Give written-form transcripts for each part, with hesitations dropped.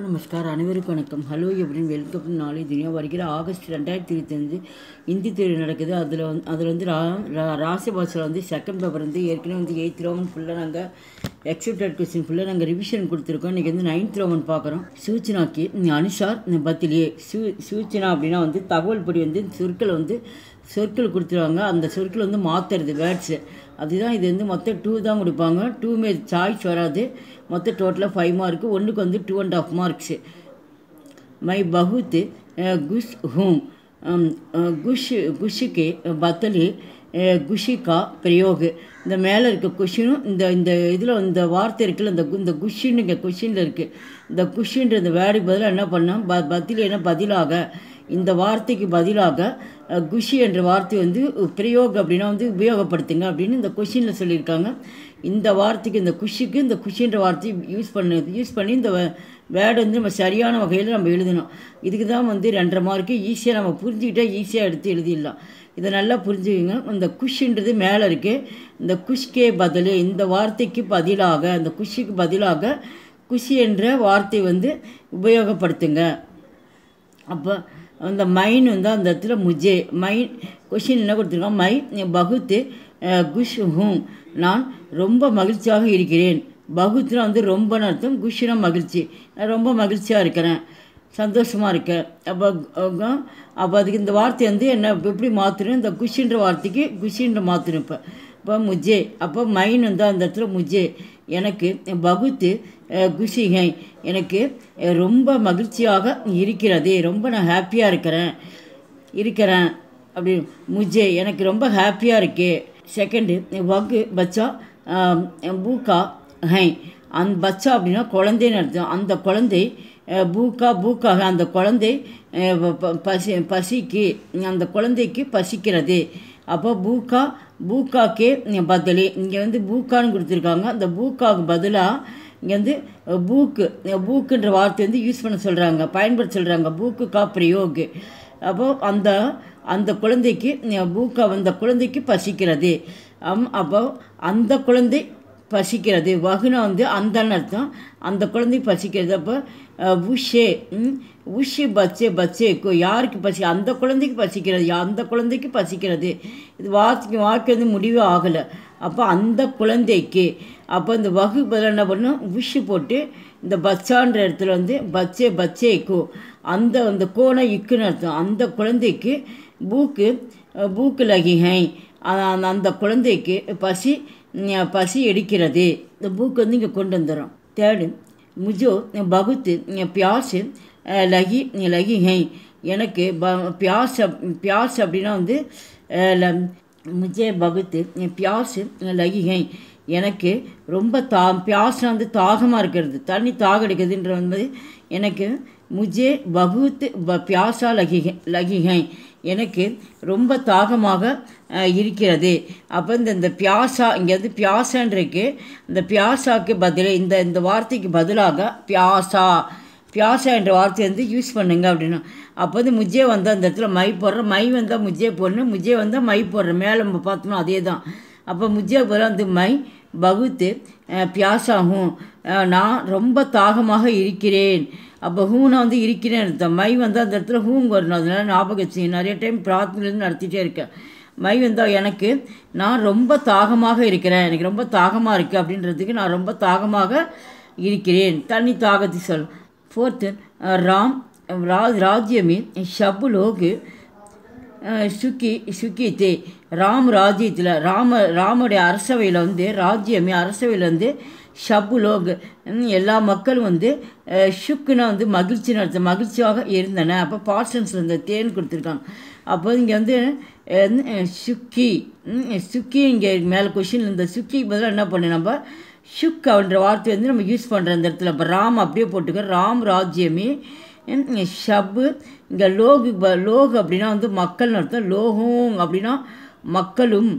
நமஸ்கார் அனைவருக்கும் வணக்கம். ஹலோ எப்படின்னு வெல்கம். நாளை தினம் வருகிற ஆகஸ்ட் 2025 ஹிந்தி தேர்வு நடக்குது. அதில் வந்து ராசி பாஷையில் வந்து செகண்ட் பேப்பர் வந்து ஏற்கனவே வந்து 8th ரோமன் ஃபுல்லாக நாங்கள் எக்ஸப்டட் கொஸ்டின் ஃபுல்லாக நாங்கள் ரிவிஷன் கொடுத்துருக்கோம். இன்றைக்கி வந்து 9th ரோமன் பார்க்குறோம். சூச்சனாக்கு அனுசார் பத்திலே சூச்சனா அப்படின்னா வந்து தகவல் படி வந்து சொற்கள் கொடுத்துருவாங்க. அந்த சொற்கள் வந்து மாற்றுறது வேர்ட்ஸு அதுதான். இது வந்து மொத்தம் 2 தான் கொடுப்பாங்க. 2 சாய்ஸ் வராது. மொத்தம் டோட்டலாக 5 மார்க்கு. ஒன்றுக்கு வந்து 2.5 மார்க்ஸு. மை பகுத் குஷ் ஹூம் குஷுக்கு பத்தலி குஷிகா பிரயோகு. இந்த மேலே இருக்க கொஷினும் இந்த இதில் இந்த வார்த்தை இருக்குல்ல, இந்த குஷின்னு இங்கே கொஷினில் இருக்குது. இந்த குஷின்ற இந்த வேர்டுக்கு பதிலாக என்ன பண்ணால் பத்திலி என்ன பதிலாக, இந்த வார்த்தைக்கு பதிலாக குஷி என்ற வார்த்தை வந்து பிரயோக் அப்படின்னா வந்து உபயோகப்படுத்துங்க அப்படின்னு இந்த கொஷினில் சொல்லியிருக்காங்க. இந்த வார்த்தைக்கு இந்த குஷிக்கு இந்த குஷின்ற வார்த்தையை யூஸ் பண்ணி இந்த வேர்டை வந்து நம்ம சரியான வகையில் நம்ம எழுதணும். இதுக்கு தான் வந்து 2.5 மார்க்கு. ஈஸியாக நம்ம புரிஞ்சுக்கிட்டால் ஈஸியாக எடுத்து எழுதிடலாம். இதை நல்லா புரிஞ்சுக்கோங்க. இந்த குஷின்றது மேலே இருக்குது. இந்த குஷ்கே பதில், இந்த வார்த்தைக்கு பதிலாக, இந்த குஷிக்கு பதிலாக குஷி என்ற வார்த்தை வந்து உபயோகப்படுத்துங்க. அப்போ அந்த மைன் வந்து அந்த இடத்துல முஜே மைன் கொஷின் என்ன கொடுத்துருக்கோம். மை பகுத்து குஷ் ஹூம், நான் ரொம்ப மகிழ்ச்சியாக இருக்கிறேன். பகுத்துனா வந்து ரொம்பன்னு அர்த்தம். குஷினா மகிழ்ச்சி. நான் ரொம்ப மகிழ்ச்சியாக இருக்கிறேன், சந்தோஷமாக இருக்கேன். அப்போ அதுக்கு இந்த வார்த்தை வந்து என்ன எப்படி மாற்றணும், இந்த குஷின்ற வார்த்தைக்கு குஷின்ற மாற்றணும். இப்போ முஜே, அப்போ மைன் வந்து அந்த இடத்துல முஜே, எனக்கு பகுத்து குஷிகை, எனக்கு ரொம்ப மகிழ்ச்சியாக இருக்கிறது, ரொம்ப நான் ஹாப்பியாக இருக்கிறேன் அப்படின்னு. முஜே எனக்கு ரொம்ப ஹாப்பியாக இருக்கே. செகண்டு வகு பச்சா பூக்கா ஹை, அந்த பச்சா அப்படின்னா குழந்தைன்னு அர்த்தம். அந்த குழந்தை பூக்காக, அந்த குழந்தை பசிக்கு, அந்த குழந்தைக்கு பசிக்கிறது. அப்போ பூக்காக்கே பதில், இங்கே வந்து பூக்கான்னு கொடுத்துருக்காங்க. அந்த பூக்காவுக்கு பதிலாக இங்கே வந்து பூக்குன்ற வார்த்தை வந்து யூஸ் பண்ண சொல்கிறாங்க, பயன்படுத்த சொல்கிறாங்க. பூக்குக்கா பிரயோக். அப்போது அந்த குழந்தைக்கு அந்த குழந்தைக்கு பசிக்கிறது. அப்போ அந்த குழந்தை பசிக்கிறது. வகுனா வந்து அந்தன்னு அர்த்தம். அந்த குழந்தை பசிக்கிறது. அப்போ உஷே பச்சேக்கோ, யாருக்கு பசி, அந்த குழந்தைக்கு பசிக்கிறது, அந்த குழந்தைக்கு பசிக்கிறது. இது வார்த்தை வந்து முடிவே ஆகலை. அப்போ அந்த குழந்தைக்கு, அப்போ இந்த வகு பதில் என்ன பண்ணணும், உஷு போட்டு இந்த பச்சான்ற இடத்துல வந்து பச்சேக்கோ, அந்த கோண இக்குன்னு அர்த்தம். அந்த குழந்தைக்கு பூக்கு லகிஹை, அந்த குழந்தைக்கு பசி எடுக்கிறது. இந்த பூக்கு வந்து இங்கே கொண்டு வந்துடும். தேர்டு முஜோ பகுத்து பியாஸ் லகிஹை, எனக்கு பியாஸ் அப்படின்னா வந்து முஜே பகுத்து பியாஸ் லகிஹை, எனக்கு ரொம்ப பியாஸ்னா வந்து தாகமாக இருக்கிறது, தண்ணி எடுக்கிறதுன்ற வந்து எனக்கு முஜே பகுத் பியாசா லகிஹை, எனக்கு ரொம்ப தாகமாக இருக்கிறது. அப்போ இந்த பியாசா, இங்கே வந்து பியாசான்றிருக்கு. இந்த பியாசாக்கு பதில் இந்த வார்த்தைக்கு பதிலாக பியாசா என்ற வார்த்தையை வந்து யூஸ் பண்ணுங்க அப்படின்னா. அப்போ வந்து முஜே வந்து அந்த இடத்துல மை போடுறேன், மை வந்தால் முஜே போடணும், முஜே வந்தால் மை போடுறேன். மேலே நம்ம பார்த்தோம்னா அதே தான். அப்போ முஜே பதிலாக வந்து மை பகுத்து பியாசாகும், நான் ரொம்ப தாகமாக இருக்கிறேன். அப்போ ஹூனா வந்து இருக்கிறேன் அர்த்தம். மை வந்து அந்த இடத்துல ஹூங்க வரணும். அதனால ஞாபகம் வச்சுங்க. நிறைய டைம் பிரார்த்தனையிலேருந்து நடத்திட்டே இருக்கேன். மை வந்தால் எனக்கு நான் ரொம்ப தாகமாக இருக்கிறேன், எனக்கு ரொம்ப தாகமாக இருக்குது அப்படின்றதுக்கு நான் ரொம்ப தாகமாக இருக்கிறேன். தண்ணி தாகத்தை சொல். ஃபோர்த்து ராஜ்யமே ஷபு லோகு சுக்கித்தே, ராஜ்யத்தில் ராமுடைய அரசவையில் வந்து அரசவையில் வந்து ஷபுலோக் எல்லா மக்களும் வந்து ஷுக்குன்னா வந்து மகிழ்ச்சின்னு அர்த்தம், மகிழ்ச்சியாக இருந்தன. அப்போ பாஸ்டன்ஸில் இந்த தேன் கொடுத்துருக்காங்க. அப்போ இங்கே வந்து சுக்கி இங்கே மேலே கொஷின், இந்த சுக்கிக்கு பதிலாக என்ன பண்ணு, நம்ம ஷுக் அப்படின்ற வார்த்தை வந்து நம்ம யூஸ் பண்ணுற அந்த இடத்துல. இப்போ ராம் அப்படியே போட்டுக்க, ராம் ராஜ்யமே ஷபு, இங்கே லோகு அப்படின்னா வந்து மக்கள்னு அர்த்தம். லோகம் அப்படின்னா மக்களும்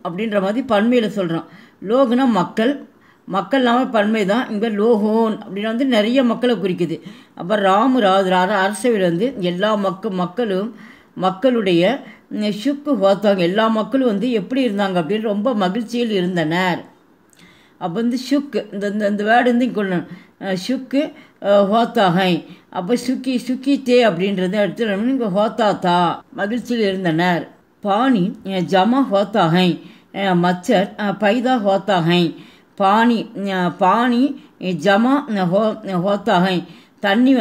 அப்படின்ற மாதிரி பன்மையில் சொல்கிறோம். லோகுனா மக்கள் இல்லாமல் பன்மை தான். இங்கே லோகோன் அப்படின்னா வந்து நிறைய மக்களை குறிக்குது. அப்போ அரசவையில் வந்து எல்லா மக்களுடைய ஷுக்கு பார்த்தாங்க, எல்லா மக்களும் வந்து எப்படி இருந்தாங்க அப்படின்னு ரொம்ப மகிழ்ச்சியில் இருந்தனர். அப்போ வந்து ஷுக்கு இந்த வேர்டு வந்து கொள்ளணும். ஷுக்கு ஹோத்தாகை. அப்போ சுக்கித்தே அப்படின்றத எடுத்து இங்கே ஹோத்தாத்தா மகிழ்ச்சியில் இருந்தனர். பாணி ஜமா ஹோத்தாகை. மச்சர் பைதா ஹோத்தாகை. பாணி ஜமா ஹோத்தாகை. தண்ணி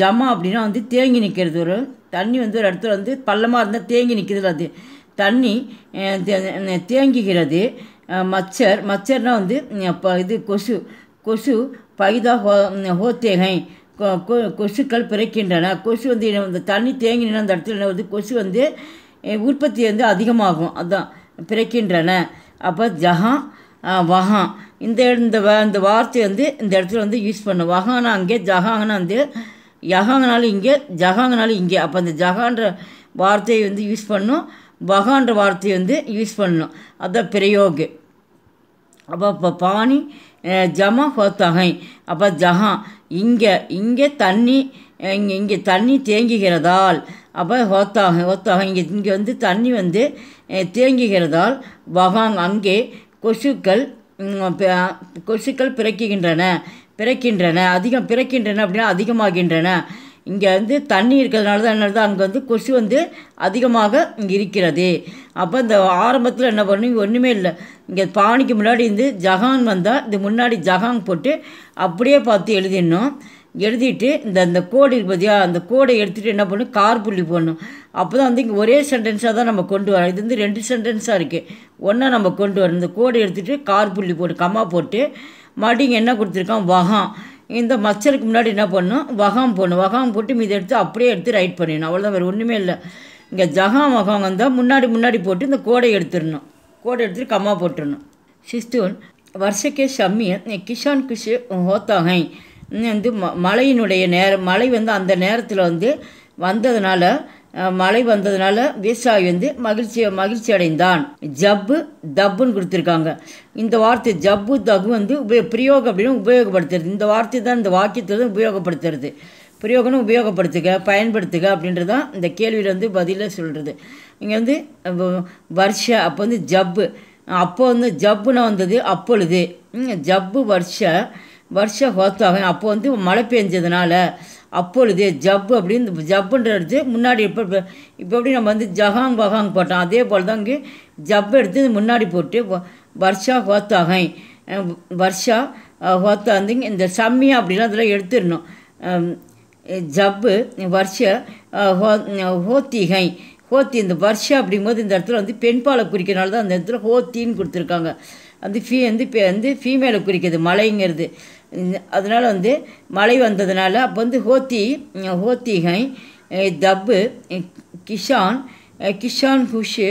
ஜமா அப்படின்னா தேங்கி நிற்கிறது. ஒரு தண்ணி ஒரு இடத்துல பள்ளமாக இருந்தால் தேங்கி நிற்கிறது. அது தண்ணி தேங்குகிறது. மச்சர்னால் இது கொசு பைதா ஹோத்தேகை. கொசுக்கள் பிறக்கின்றன. கொசு இந்த தண்ணி தேங்கின அந்த இடத்துல கொசு உற்பத்தி அதிகமாகும். அதுதான் பிறக்கின்றன. அப்போ ஜஹான் வஹான் இந்த வார்த்தை இந்த இடத்துல யூஸ் பண்ணும். வஹானா அங்கே, ஜஹாங்கன்னா யஹாங்கனாலும் இங்கே, ஜஹாங்கனாலும் இங்கே. அப்போ அந்த ஜஹான்ற வார்த்தையை யூஸ் பண்ணும், வஹான்ற வார்த்தையை யூஸ் பண்ணணும். அதுதான் பிரயோகு. அப்போ பாணி ஜமா ஹோத்தாகை. அப்போ ஜஹான் இங்கே தண்ணி இங்கே தண்ணி தேங்குகிறதால். அப்போ ஹோத்தாகை இங்கே தண்ணி தேங்குகிறதால். வஹாங் அங்கே கொசுக்கள் பிறக்கின்றன. அதிகம் பிறக்கின்றன அப்படின்னா அதிகமாகின்றன. இங்கே தண்ணி இருக்கிறதுனால தான் அங்கே கொசு அதிகமாக இங்கே இருக்கிறது. அப்போ இந்த ஆரம்பத்தில் என்ன பண்ணணும், ஒன்றுமே இல்லை. இங்கே பாணிக்கு முன்னாடி ஜஹான் வந்தால் இது முன்னாடி ஜஹான் போட்டு அப்படியே பார்த்து எழுதிடணும். எழுதிட்டு இந்த கோடு இருப்பதியா, அந்த கோடை எடுத்துகிட்டு என்ன பண்ணணும், கார் புள்ளி போடணும். அப்போ தான் இங்கே ஒரே சென்டென்ஸாக தான் நம்ம கொண்டு வரோம். இது 2 சென்டென்ஸாக இருக்குது. ஒன்றா நம்ம கொண்டு வரோம். இந்த கோடை எடுத்துகிட்டு கார் புள்ளி போட்டு கம்மா போட்டு மறுபடியும் என்ன கொடுத்துருக்கான், வஹாம். இந்த மச்சருக்கு முன்னாடி என்ன பண்ணணும், வஹாம் போடணும். வஹாம் போட்டு மீது எடுத்து அப்படியே எடுத்து ரைட் பண்ணிடணும். அவ்வளோதான், வேறு ஒன்றுமே இல்லை. இங்கே ஜஹாம் வஹாம் வந்தால் முன்னாடி போட்டு இந்த கோடை எடுத்துடணும். கோடை எடுத்துகிட்டு கம்மா போட்டுடணும். சிஸ்தூன் வருஷக்கே ஷம்மிய கிஷான் குஷு ஹோத்தாகை. மழையினுடைய நேரம், மழை அந்த நேரத்தில் வந்ததுனால, மழை வந்ததுனால விவசாயி மகிழ்ச்சி அடைந்தான். ஜப்பு தப்புன்னு கொடுத்துருக்காங்க. இந்த வார்த்தை ஜப்பு தகு பிரயோகம் அப்படின்னு உபயோகப்படுத்துறது. இந்த வார்த்தை தான் இந்த வாக்கியத்தில் உபயோகப்படுத்துறது. பிரயோகம்னு உபயோகப்படுத்துக, பயன்படுத்துக அப்படின்றது தான் இந்த கேள்வியில் பதிலாக சொல்கிறது. இங்கே வருஷ அப்போ ஜப்பு. அப்போ ஜப்புன்னு வந்தது அப்பொழுது. ஜப்பு வருஷ ஹோத்தாகும். அப்போ மழை பெஞ்சதுனால அப்பொழுது ஜப்பு அப்படின்னு ஜப்புன்றது முன்னாடி இப்போ எப்படி நம்ம ஜஹாங் வஹாங் போட்டோம், அதே போல் தான் இங்கே ஜப்பு எடுத்து முன்னாடி போட்டு வருஷா ஹோத்தாகை. வருஷா ஹோத்தா இந்த சம்மியா அப்படிலாம் அதெல்லாம் எடுத்துடணும். ஜப்பு வருஷ ஹோத்திகை. ஹோத்தி இந்த வருஷா அப்படிங்கும்போது இந்த இடத்துல பெண்பாலை குறிக்கிறனால தான் அந்த இடத்துல ஹோத்தின்னு கொடுத்துருக்காங்க. ஃபீமேலை குறிக்கிறது மழைங்கிறது. அதனால் மழை வந்ததுனால அப்போ ஹோத்திகை தப்பு கிஷான் ஹுஷு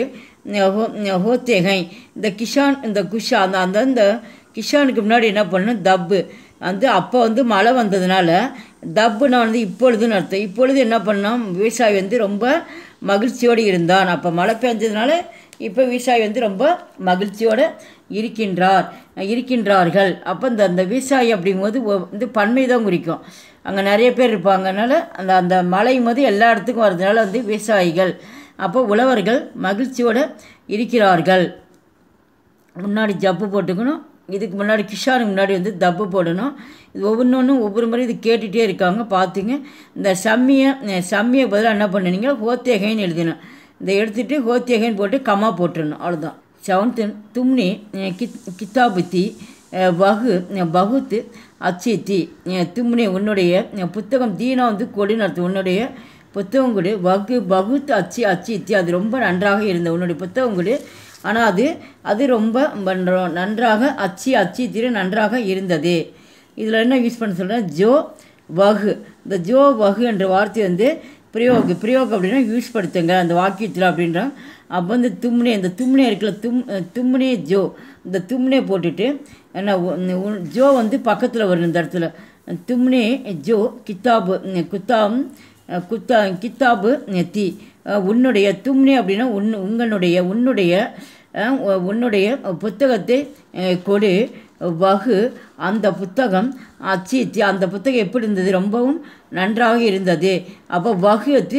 ஹோத்தேகை. இந்த குஷா அந்த கிஷானுக்கு முன்னாடி என்ன பண்ணணும், தப்பு அப்போ மழை வந்ததுனால தப்புனா இப்பொழுதுன்னு அர்த்தம். இப்பொழுது என்ன பண்ணோம், விவசாயி ரொம்ப மகிழ்ச்சியோடு இருந்தான். அப்போ மழை பெஞ்சதுனால இப்போ விவசாயி ரொம்ப மகிழ்ச்சியோடு இருக்கின்றார்கள். அப்போ அந்த விவசாயி அப்படிங்கும்போது பன்மை தான் குறிக்கும். அங்கே நிறைய பேர் இருப்பாங்கனால அந்த மழையும் போது எல்லா இடத்துக்கும் வர்றதுனால விவசாயிகள். அப்போ உழவர்கள் மகிழ்ச்சியோடு இருக்கிறார்கள். முன்னாடி ஜப்பு போட்டுக்கணும். இதுக்கு முன்னாடி கிஷானுக்கு முன்னாடி தப்பு போடணும். இது ஒவ்வொரு முறை இது கேட்டுகிட்டே இருக்காங்க, பார்த்துங்க. இந்த சம்மியை பதிலாக என்ன பண்ணுனீங்க, ஹோத்தேகைன்னு எழுதினோம். இதை எடுத்துகிட்டு ஹோத்தேகைன்னு போட்டு கம்மா போட்டுடணும். அவ்வளோதான். 7th தும்னி கித்தாபுத்தி பகுத்து அச்சித்தி. தும்னி உன்னுடைய புத்தகம், தீனா கொடின்னு அர்த்தம். உன்னுடைய புத்தகம் கொடு. பகுத்து அச்சித்தி. அது ரொம்ப நன்றாக இருந்த உன்னுடைய புத்தகம் கொடு. ஆனால் அது ரொம்ப நன்றாக அச்சித்திர நன்றாக இருந்தது. இதில் என்ன யூஸ் பண்ண சொல்கிறேன், ஜோ வகு. இந்த ஜோ வகு என்ற வார்த்தை பிரயோகம் அப்படின்னா யூஸ் படுத்துங்க அந்த வாக்கியத்தில் அப்படின்றோம். அப்போ தும்னே, இந்த தும்னே இருக்குல்ல, தும்னே ஜோ. இந்த தும்னே போட்டுட்டு என்ன ஜோ பக்கத்தில் வரும். இந்த இடத்துல தும்னே ஜோ கித்தாபு தி. உன்னுடைய தும்னே அப்படின்னா உன்னுடைய புத்தகத்தை கொடு. வகு அந்த புத்தகம் அச்சித்தி. அந்த புத்தகம் எப்படி இருந்தது, ரொம்பவும் நன்றாக இருந்தது. அப்போ வகுத்து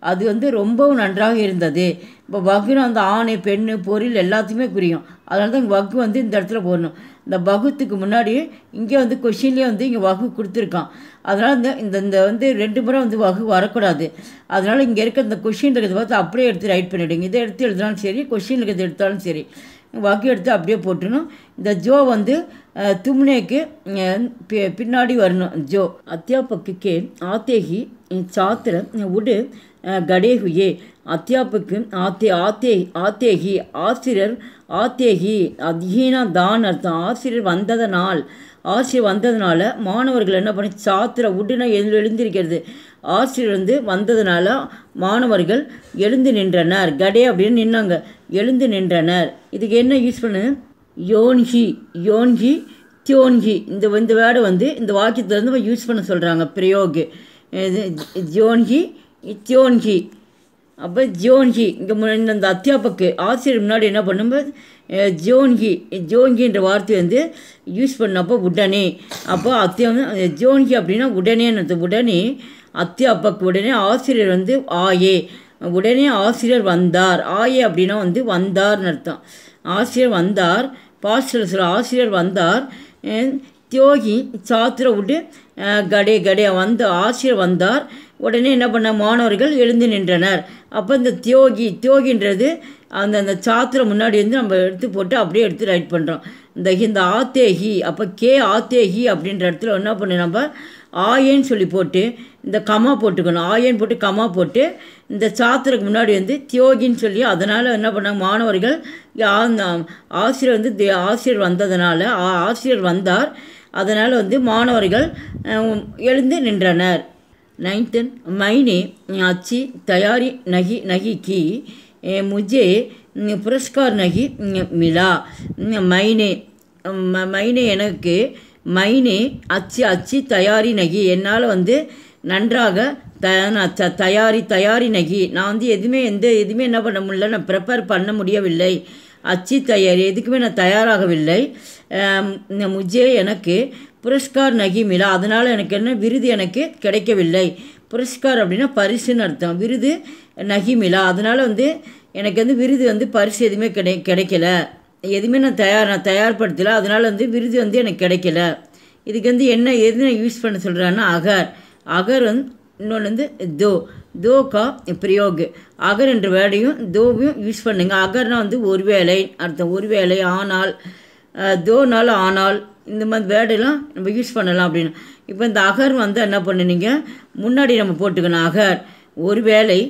அது வந்து ரொம்பவும் நன்றாக இருந்தது. இப்போ வகுன்னு அந்த ஆணை பெண்ணு பொருள் எல்லாத்தையுமே புரியும். அதனால தான் வகு வந்து இந்த இடத்துல போடணும். இந்த வகுத்துக்கு முன்னாடி இங்கே வந்து கொஷின்லேயே வந்து இங்கே வகு கொடுத்துருக்கான். அதனால் இந்த இந்த இந்த வந்து 2 முறை வந்து வகு வரக்கூடாது. அதனால் இங்கே இருக்க இந்த கொஷின் இருக்கிறத பார்த்து அப்படியே எடுத்து ரைட் பண்ணிவிடுங்க. இதை எடுத்து எழுதினாலும் சரி, கொஷின் இருக்கிறத எடுத்தாலும் சரி, வகு எடுத்து அப்படியே போட்டுணும். இந்த ஜோ வந்து தும்னேக்கு பின்னாடி வரணும். ஜோ அத்தியாபக்கு ஆத்தே ஹி சாத்திர உடு கடே ஹுயே. அத்தியாபக்கு ஆத்தே ஹி ஆசிரியர் ஆத்தேகி அதீனா தான் அர்த்தம். ஆசிரியர் வந்ததுனால மாணவர்கள் என்ன பண்ணி சாத்திர உடனே எழுந்திருக்கிறது. ஆசிரியர் வந்து வந்ததுனால மாணவர்கள் எழுந்து நின்றனர். கடே அப்படின்னு நின்னாங்க, எழுந்து நின்றனர். இதுக்கு என்ன யூஸ் பண்ணு? யோன்ஹி தியோன்ஹி இந்த வேர்டை வந்து இந்த வாக்கியத்திலேருந்து யூஸ் பண்ண சொல்கிறாங்க. பிரயோகு ஜோன்ஹி தியோன்ஹி. அப்போ ஜோன்ஹி இங்கே இந்த அத்தியாபக்கு ஆசிரியர் முன்னாடி என்ன பண்ணும்போது ஜோன்ஹின்ற வார்த்தை வந்து யூஸ் பண்ணப்போ உடனே. அப்போ ஜோன்ஹி அப்படின்னா உடனேன்னு. உடனே அத்தியாபக்கு உடனே ஆசிரியர் வந்து ஆயே. உடனே ஆசிரியர் வந்தார். ஆயே அப்படின்னா வந்து வந்தார்னு அர்த்தம். ஆசிரியர் வந்தார். பாஸ்டர் சொல்ல ஆசிரியர் வந்தார். தியோகி சாத்திர விட்டு கடே ஆசிரியர் வந்தார். உடனே என்ன பண்ண மாணவர்கள் எழுந்து நின்றனர். அப்போ இந்த தியோகின்றது அந்த சாத்திரம் முன்னாடி வந்து நம்ம எடுத்து போட்டு அப்படியே எடுத்து ரைட் பண்ணுறோம். இந்த ஆத்தேகி. அப்போ ஆத்தேகி அப்படின்ற இடத்துல என்ன பண்ணு, நம்ம ஆயேன்னு சொல்லி போட்டு இந்த கமா போட்டுக்கணும். ஆயேன்னு போட்டு கமா போட்டு இந்த சாத்திரக்கு முன்னாடி வந்து தியோகின்னு சொல்லி, அதனால் என்ன பண்ணாங்க மாணவர்கள் ஆசிரியர் வந்து ஆசிரியர் வந்ததுனால ஆசிரியர் வந்தார். அதனால் வந்து மாணவர்கள் எழுந்து நின்றனர். 9th मैंने अच्छी तैयारी नहीं की, मुझे पुरस्कार नहीं मिला. मैंने எனக்கு अच्छी तैयारी नहीं என்னால் வந்து நன்றாக தயாரி நகி நான் வந்து எதுவுமே என்ன பண்ண முடியல, நான் ப்ரிப்பேர் பண்ண முடியவில்லை. அச்சி தயாரி எதுக்குமே நான் தயாராகவில்லை. முஜே எனக்கு புரஸ்கார் நகி மிலா அதனால் எனக்கு என்ன விருது எனக்கு கிடைக்கவில்லை. புரஸ்கார் அப்படின்னா பரிசுன்னு அர்த்தம். விருது நகி மிலா அதனால் வந்து எனக்கு வந்து விருது வந்து பரிசு எதுவுமே கிடைக்கல. எதுவுமே நான் தயார்படுத்தலை. அதனால் வந்து விருது வந்து எனக்கு கிடைக்கல. இதுக்கு வந்து எது நான் யூஸ் பண்ண சொல்கிறேன்னா அகர் வந்து இன்னொன்று வந்து தோக்கா பிரயோகு. அகர் என்ற வேர்டையும் தோவையும் யூஸ் பண்ணுங்க. அகர்னால் வந்து ஒருவேளை அர்த்தம். ஒருவேளை, ஆனால், தோனால் ஆனால், இந்த மாதிரி வேர்டெல்லாம் நம்ம யூஸ் பண்ணலாம் அப்படின்னு. இப்போ இந்த அகர் வந்து என்ன பண்ணுனீங்க முன்னாடி நம்ம போட்டுக்கணும். அகர் ஒருவேளை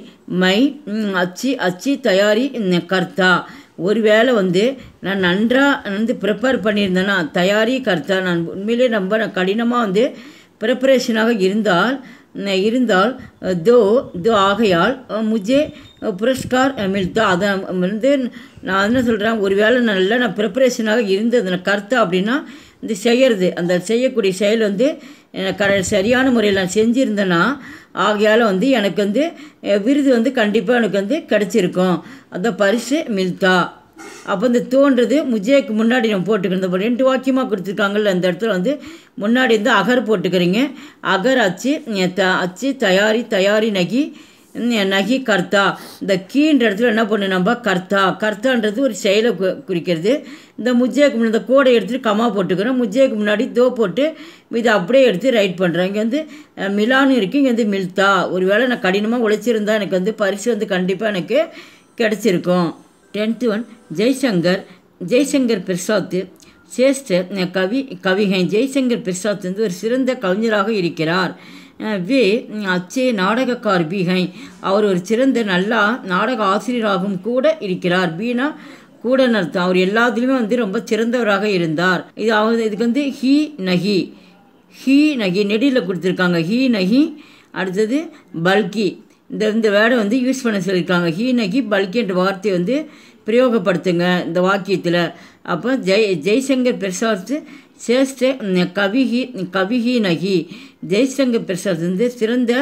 அச்சி தயாரி கர்த்தா. ஒரு வேளை வந்து நான் நன்றாக வந்து ப்ரிப்பேர் பண்ணியிருந்தேன்னா தயாரி கர்த்தா. நான் உண்மையிலே நான் கடினமாக வந்து ப்ரிப்பரேஷனாக இருந்தால் தோ ஆகையால் முஜே புரஸ்கார் மில்தா. அதை வந்து நான் என்ன சொல்கிறேன், ஒரு வேளை நான் ப்ரிப்பரேஷனாக இருந்தது கர்த்தா அப்படின்னா இந்த செய்கிறது, அந்த செய்யக்கூடிய செயல் வந்து சரியான முறையில் நான் செஞ்சுருந்தேன்னா ஆகையால் வந்து எனக்கு வந்து விருது வந்து கண்டிப்பாக எனக்கு வந்து கிடச்சிருக்கும். அந்த பரிசு மில்தா. அப்போ இந்த தோன்றது முஜேக்கு முன்னாடி நம்ம போட்டுக்கிறோம். இப்போ 2 வாக்கியமாக கொடுத்துருக்காங்கல்ல, அந்த இடத்துல வந்து முன்னாடி வந்து அகர் போட்டுக்கிறீங்க. அகர் அச்சு தயாரி நகி கர்த்தா. இந்த கீன்ற இடத்துல என்ன பண்ணு நம்ம கர்த்தான்றது ஒரு செயலை குறிக்கிறது. இந்த முஜேக்கு முன்னாடி இந்த கோடை எடுத்துகிட்டு கமா போட்டுக்கிறோம். முஜேக்கு முன்னாடி தோ போட்டு இதை அப்படியே எடுத்து ரைட் பண்ணுறேன். இங்கே வந்து மிலான்னு இருக்குது, இங்கே வந்து மில்தா. ஒரு வேளை நான் கடினமாக உழைச்சிருந்தா எனக்கு வந்து பரிசு வந்து கண்டிப்பாக எனக்கு கிடச்சிருக்கும். 10th ஜெய்சங்கர் பிரசாத் சேஷ்ட கவிகை. ஜெய்சங்கர் பிரசாத் வந்து ஒரு சிறந்த கவிஞராக இருக்கிறார். வே அச்சே நாடகக்கார் பீகை. அவர் ஒரு சிறந்த நல்லா நாடக ஆசிரியராகவும் கூட இருக்கிறார். பீனா கூட அர்த்தம். அவர் எல்லாத்துலேயுமே வந்து ரொம்ப சிறந்தவராக இருந்தார். இதுக்கு வந்து ஹீ நகி நெடியில் கொடுத்துருக்காங்க. ஹீ நகி. அடுத்தது பல்கி. இந்த வேர்டை வந்து யூஸ் பண்ண சொல்லியிருக்காங்க. ஹீ நகி பல்கி என்ற வார்த்தையை வந்து பிரயோகப்படுத்துங்க இந்த வாக்கியத்தில். அப்போ ஜெய்சங்கர் பிரசாத் சேஷ்ட கவிகி நகி. ஜெய்சங்கர் பிரசாத் வந்து சிறந்த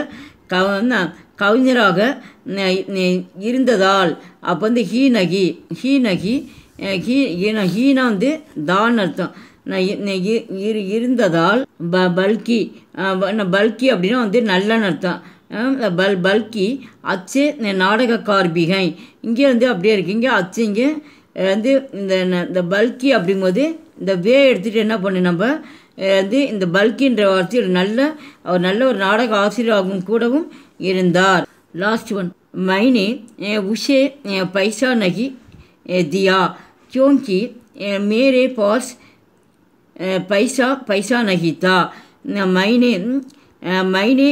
கவிஞராக இருந்ததால். அப்போ வந்து ஹீனா வந்து தான் அர்த்தம். இருந்ததால் பல்கி அப்படின்னா வந்து நல்லன்னு அர்த்தம். பல்கி அச்சு நாடகக்கார்பிகை. இங்கே வந்து அப்படியே இருக்குது. இங்கே அச்சு இங்கே வந்து இந்த பல்கி அப்படிங்கும்போது இந்த வே எடுத்துகிட்டு என்ன பண்ணு நம்ம வந்து இந்த பல்கின்ற வார்த்தை அவர் நல்ல ஒரு நாடக ஆசிரியராகவும் கூடவும் இருந்தார். Last one. மைனே உஷே பைசா நகி தியா क्योंकि मेरे पास पैसा नहीं था. மைனே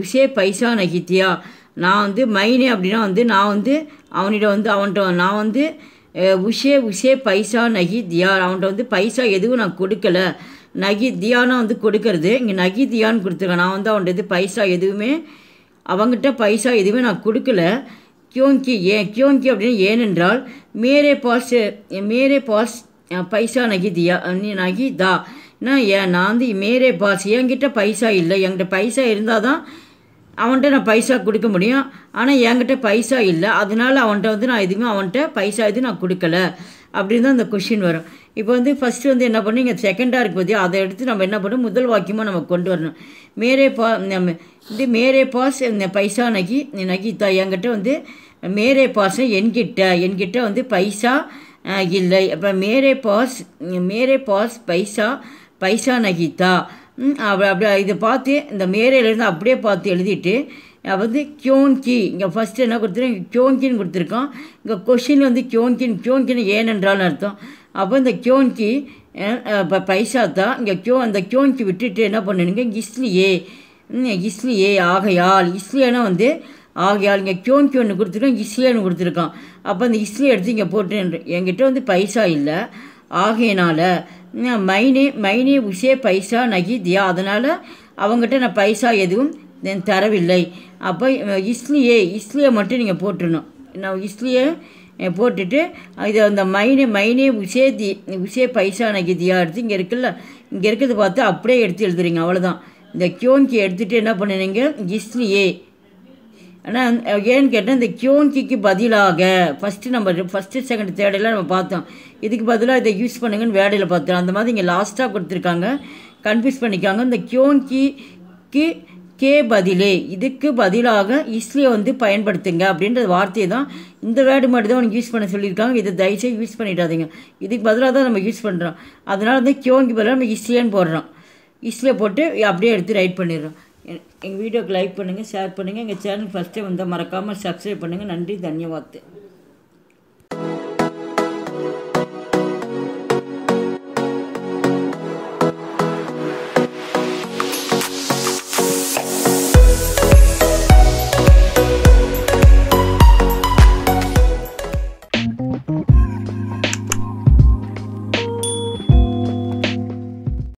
உஷே பைசா நகித்தியா. நான் வந்து மைனே அப்படின்னா வந்து நான் வந்து அவன்கிட்ட நான் வந்து உஷே பைசா நகி தியா. அவன்கிட்ட வந்து பைசா எதுவும் நான் கொடுக்கல. நகி தியானா வந்து கொடுக்கறது, இங்கே நகி தியான்னு கொடுத்துருக்கேன். நான் வந்து அவன்கிட்ட பைசா எதுவுமே அவங்ககிட்ட பைசா எதுவுமே நான் கொடுக்கல. क्योंकि அப்படின்னு ஏனென்றால் மேரே பாஸ் பைசா நகி தியா நகி தா. நான் வந்து மேரே பாஸ் என்கிட்ட பைசா இல்லை. என்கிட்ட பைசா இருந்தால் தான் அவன்கிட்ட நான் பைசா கொடுக்க முடியும். ஆனால் என்கிட்ட பைசா இல்லை, அதனால அவன்கிட்ட வந்து நான் எதுவுமே அவன்கிட்ட பைசா எதுவும் நான் கொடுக்கல அப்படின்னு தான் அந்த கொஷின் வரும். இப்போ வந்து ஃபஸ்ட்டு வந்து என்ன பண்ணணும், இங்கே செகண்டாக இருக்கு போது அதை எடுத்து நம்ம என்ன பண்ணணும், முதல் வாக்கியமாக நம்ம கொண்டு வரணும். மேரே பாஸ் பைசா நகித்தா. என்கிட்ட வந்து மேரே பாஸ் என்கிட்ட வந்து பைசா இல்லை. அப்போ மேரே பாஸ் பைசா நகித்தா. அப்படி இதை பார்த்து இந்த மேரேலேருந்து அப்படியே பார்த்து எழுதிட்டு வந்து क्योंकि இங்கே ஃபஸ்ட்டு என்ன கொடுத்துருக்கேன், क्योंकिன்னு கொடுத்துருக்கோம். இங்கே கொஷின் வந்து क्योंकिன்னு ஏனென்றால்னு அர்த்தம். அப்போ இந்த क्योंकि இப்போ பைசா தான். இங்கே அந்த क्योंकि விட்டுட்டு என்ன பண்ணுங்க, இஸ்லியே ஆகையால். இஸ்லியனா வந்து ஆகையால். இங்கே क्योंकि ஒன்று கொடுத்துருக்கோம், இஸ்லியன்னு கொடுத்துருக்கோம். அப்போ அந்த இஸ்லி எடுத்து இங்கே போட்டு என்கிட்ட வந்து பைசா இல்லை ஆகையினால மைனே உஷே பைசா நகி தியா. அதனால் அவங்ககிட்ட நான் பைசா எதுவும் தரவில்லை. அப்போ இஸ்லியை மட்டும் நீங்கள் போட்டுடணும். நான் இஸ்லியை போட்டுட்டு இது அந்த மைனே உஷே பைசா நகி தியா எடுத்து இங்கே இருக்கிறது பார்த்து அப்படியே எடுத்து எழுதுறீங்க, அவ்வளோதான். இந்த क्योंकि எடுத்துகிட்டு என்ன பண்ணுறீங்க, இஸ்லியே. ஆனால் ஏன்னு கேட்டால் இந்த क्योंकिக்கு பதிலாக ஃபஸ்ட்டு செகண்ட் தேர்டெல்லாம் நம்ம பார்த்தோம். இதுக்கு பதிலாக இதை யூஸ் பண்ணுங்கன்னு வேடையில் பார்த்தோம். அந்த மாதிரி இங்கே லாஸ்ட்டாக கொடுத்துருக்காங்க, கன்ஃபியூஸ் பண்ணிக்காங்க. இந்த क्योंकिக்கு பதிலே இதுக்கு பதிலாக இஸ்லியை வந்து பயன்படுத்துங்க அப்படின்ற வார்த்தையை தான், இந்த வேர்டு மட்டும் தான் உனக்கு யூஸ் பண்ண சொல்லியிருக்காங்க. இதை தயவுசெய்து யூஸ் பண்ணிடாதீங்க. இதுக்கு பதிலாக தான் நம்ம யூஸ் பண்ணுறோம். அதனால் வந்து क्योंकि பதிலாக நம்ம இஸ்லியன்னு போடுறோம். இஸ்லியை போட்டு அப்படியே எடுத்து ரைட் பண்ணிடுறோம். எங்கள் வீடியோக்கு லைக் பண்ணுங்கள், ஷேர் பண்ணுங்கள். எங்கள் சேனல் ஃபஸ்ட் டைம் வந்தால் மறக்காமல் சப்ஸ்கிரைப் பண்ணுங்கள். நன்றி, தன்யவாத்.